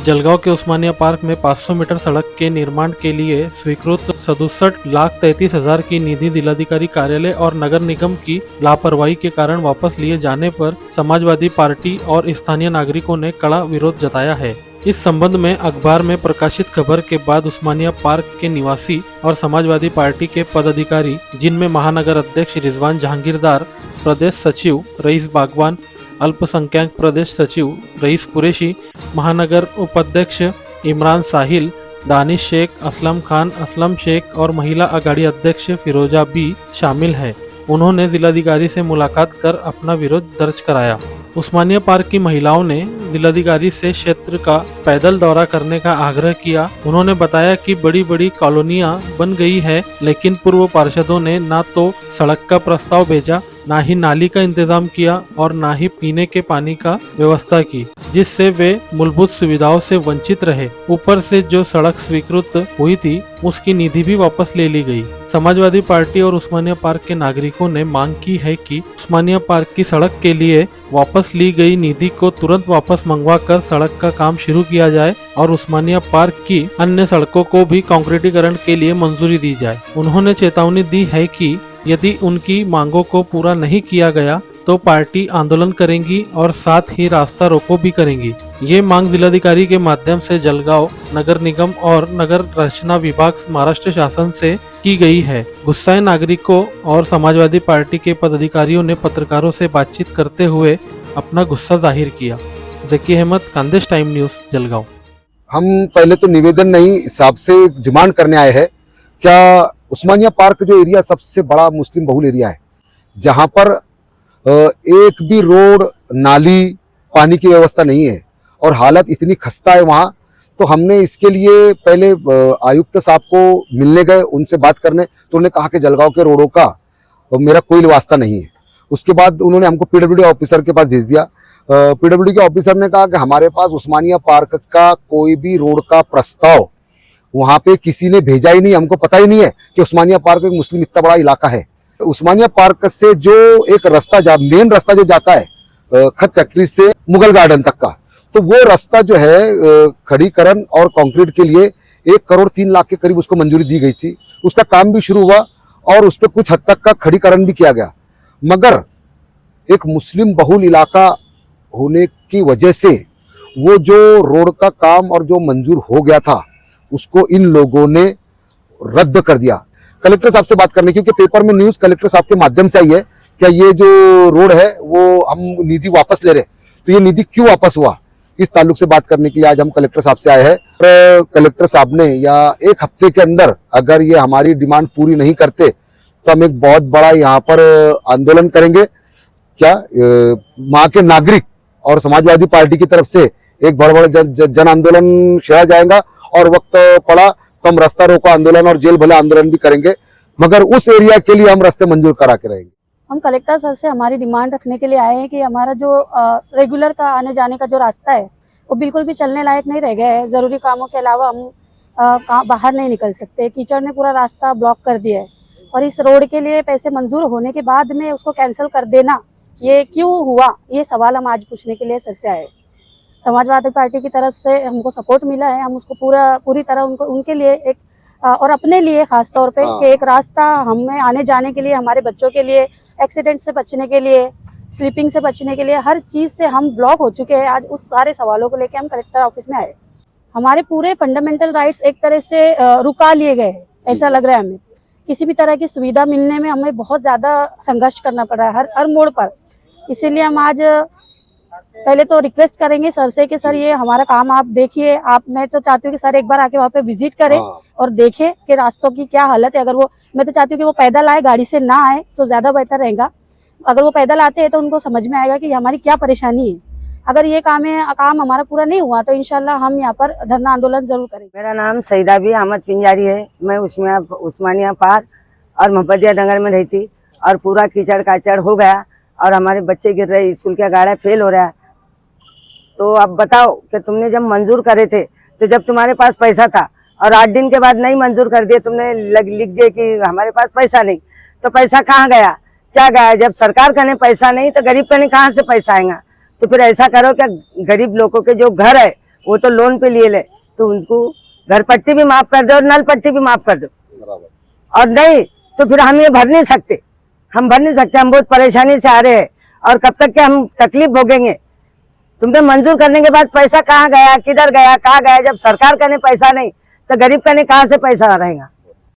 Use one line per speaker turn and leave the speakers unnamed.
जलगांव के उस्मानिया पार्क में 500 मीटर सड़क के निर्माण के लिए स्वीकृत 67,33,000 की निधि जिलाधिकारी कार्यालय और नगर निगम की लापरवाही के कारण वापस लिए जाने पर समाजवादी पार्टी और स्थानीय नागरिकों ने कड़ा विरोध जताया है। इस संबंध में अखबार में प्रकाशित खबर के बाद उस्मानिया पार्क के निवासी और समाजवादी पार्टी के पदाधिकारी, जिनमें महानगर अध्यक्ष रिजवान जहांगीरदार, प्रदेश सचिव रईस बागवान, अल्पसंख्यक प्रदेश सचिव रईस कुरैशी, महानगर उपाध्यक्ष इमरान साहिल, दानिश शेख, असलम खान, असलम शेख और महिला आघाड़ी अध्यक्ष फिरोजा बी शामिल हैं। उन्होंने जिलाधिकारी से मुलाकात कर अपना विरोध दर्ज कराया। उस्मानिया पार्क की महिलाओं ने जिलाधिकारी से क्षेत्र का पैदल दौरा करने का आग्रह किया। उन्होंने बताया कि बड़ी बड़ी कॉलोनियां बन गई है, लेकिन पूर्व पार्षदों ने ना तो सड़क का प्रस्ताव भेजा, ना ही नाली का इंतजाम किया और ना ही पीने के पानी का व्यवस्था की, जिससे वे मूलभूत सुविधाओं से वंचित रहे। ऊपर से जो सड़क स्वीकृत हुई थी उसकी निधि भी वापस ले ली गई। समाजवादी पार्टी और उस्मानिया पार्क के नागरिकों ने मांग की है कि उस्मानिया पार्क की सड़क के लिए वापस ली गई निधि को तुरंत वापस मंगवाकर सड़क का काम शुरू किया जाए और उस्मानिया पार्क की अन्य सड़कों को भी कंक्रीटीकरण के लिए मंजूरी दी जाए। उन्होंने चेतावनी दी है कि यदि उनकी मांगों को पूरा नहीं किया गया तो पार्टी आंदोलन करेंगी और साथ ही रास्ता रोको भी करेंगी। ये मांग जिलाधिकारी के माध्यम से जलगांव नगर निगम और नगर रचना विभाग महाराष्ट्र शासन से की गई है। गुस्साए नागरिकों और समाजवादी पार्टी के पदाधिकारियों ने पत्रकारों से बातचीत करते हुए अपना गुस्सा जाहिर किया। जकी अहमद, खानदेश टाइम न्यूज, जलगांव।
हम पहले तो निवेदन नहीं, हिसाब से डिमांड करने आए हैं। क्या उस्मानिया पार्क जो एरिया सबसे बड़ा मुस्लिम बहुल एरिया है, जहां पर एक भी रोड, नाली, पानी की व्यवस्था नहीं है और हालत इतनी खस्ता है वहाँ, तो हमने इसके लिए पहले आयुक्त साहब को मिलने गए, उनसे बात करने, तो उन्होंने कहा कि जलगांव के रोडों का मेरा कोई वास्ता नहीं है। उसके बाद उन्होंने हमको पीडब्ल्यूडी ऑफिसर के पास भेज दिया। पीडब्ल्यूडी के ऑफिसर ने कहा कि हमारे पास उस्मानिया पार्क का कोई भी रोड का प्रस्ताव वहाँ पे किसी ने भेजा ही नहीं, हमको पता ही नहीं है कि उस्मानिया पार्क एक मुस्लिम इतना बड़ा इलाका है। उस्मानिया पार्क से जो एक रास्ता मेन रास्ता जो जाता है खत फैक्ट्री से मुगल गार्डन तक का, तो वो रास्ता जो है खड़ीकरण और कंक्रीट के लिए 1,03,00,000 के करीब उसको मंजूरी दी गई थी। उसका काम भी शुरू हुआ और उस पर कुछ हद तक का खड़ीकरण भी किया गया, मगर एक मुस्लिम बहुल इलाका होने की वजह से वो जो रोड का काम और जो मंजूर हो गया था उसको इन लोगों ने रद्द कर दिया। कलेक्टर साहब से बात करने, क्योंकि पेपर में न्यूज कलेक्टर साहब के माध्यम से आई है, क्या ये जो रोड है वो हम निधि वापस ले रहे, तो ये निधि क्यों वापस हुआ, इस ताल्लुक से बात करने के लिए आज हम कलेक्टर साहब से आए हैं। कलेक्टर साहब ने या एक हफ्ते के अंदर अगर ये हमारी डिमांड पूरी नहीं करते तो हम एक बहुत बड़ा यहाँ पर आंदोलन करेंगे। क्या वहाँ के नागरिक और समाजवादी पार्टी की तरफ से एक बड़ा जन आंदोलन छेड़ा जाएगा और वक्त पड़ा तो हम रास्ता रोको आंदोलन और जेल भले आंदोलन भी करेंगे, मगर उस एरिया के लिए हम रास्ते मंजूर करा के रहेंगे।
हम कलेक्टर सर से हमारी डिमांड रखने के लिए आए हैं कि हमारा जो रेगुलर का आने जाने का जो रास्ता है वो बिल्कुल भी चलने लायक नहीं रह गया है। जरूरी कामों के अलावा हम बाहर नहीं निकल सकते। कीचड़ ने पूरा रास्ता ब्लॉक कर दिया है और इस रोड के लिए पैसे मंजूर होने के बाद में उसको कैंसिल कर देना, ये क्यों हुआ, ये सवाल हम आज पूछने के लिए सर से आए। समाजवादी पार्टी की तरफ से हमको सपोर्ट मिला है, हम उसको पूरी तरह उनके लिए एक और अपने लिए खास तौर पे कि एक रास्ता हमें आने जाने के लिए, हमारे बच्चों के लिए, एक्सीडेंट से बचने के लिए, स्लीपिंग से बचने के लिए, हर चीज से हम ब्लॉक हो चुके हैं। आज उस सारे सवालों को लेकर हम कलेक्टर ऑफिस में आए। हमारे पूरे फंडामेंटल राइट्स एक तरह से रुका लिए गए हैं, ऐसा लग रहा है हमें। किसी भी तरह की सुविधा मिलने में हमें बहुत ज्यादा संघर्ष करना पड़ रहा है हर मोड़ पर। इसीलिए हम आज पहले तो रिक्वेस्ट करेंगे सर से कि सर ये हमारा काम आप देखिए। मैं तो चाहती हूँ कि सर एक बार आके वहाँ पे विजिट करें और देखें कि रास्तों की क्या हालत है। अगर मैं तो चाहती हूँ कि वो पैदल आए, गाड़ी से ना आए तो ज्यादा बेहतर रहेगा। अगर वो पैदल आते हैं तो उनको समझ में आएगा कि हमारी क्या परेशानी है। अगर ये काम हमारा पूरा नहीं हुआ तो इंशाल्लाह हम यहाँ पर धरना आंदोलन जरूर करेंगे।
मेरा नाम सईदा बी अहमद पिंजारी है। मैं उस्मानिया पार्क और मोहम्मदिया नगर में रहती और पूरा कीचड़ काचड़ हो गया और हमारे बच्चे गिर रहे, स्कूल के गाड़ा फेल हो रहा है। तो अब बताओ कि तुमने जब मंजूर करे थे तो जब तुम्हारे पास पैसा था और 8 दिन के बाद नहीं मंजूर कर दिए, तुमने लिख दिए कि हमारे पास पैसा नहीं, तो पैसा कहाँ गया, क्या गया? जब सरकार कने पैसा नहीं तो गरीब कने कहाँ से पैसा आएगा? तो फिर ऐसा करो कि गरीब लोगों के जो घर है वो तो लोन पे लिए ले, तो उनको घर पट्टी भी माफ कर दो और नल पट्टी भी माफ कर दो। और नहीं तो फिर हम ये भर नहीं सकते, हम बहुत परेशानी से आ रहे हैं और कब तक के हम तकलीफ भोगेंगे। तुमने मंजूर करने के बाद पैसा कहाँ गया, किधर गया, कहाँ गया? जब सरकार का नहीं पैसा नहीं तो गरीब का नहीं कहाँ से पैसा रहेगा।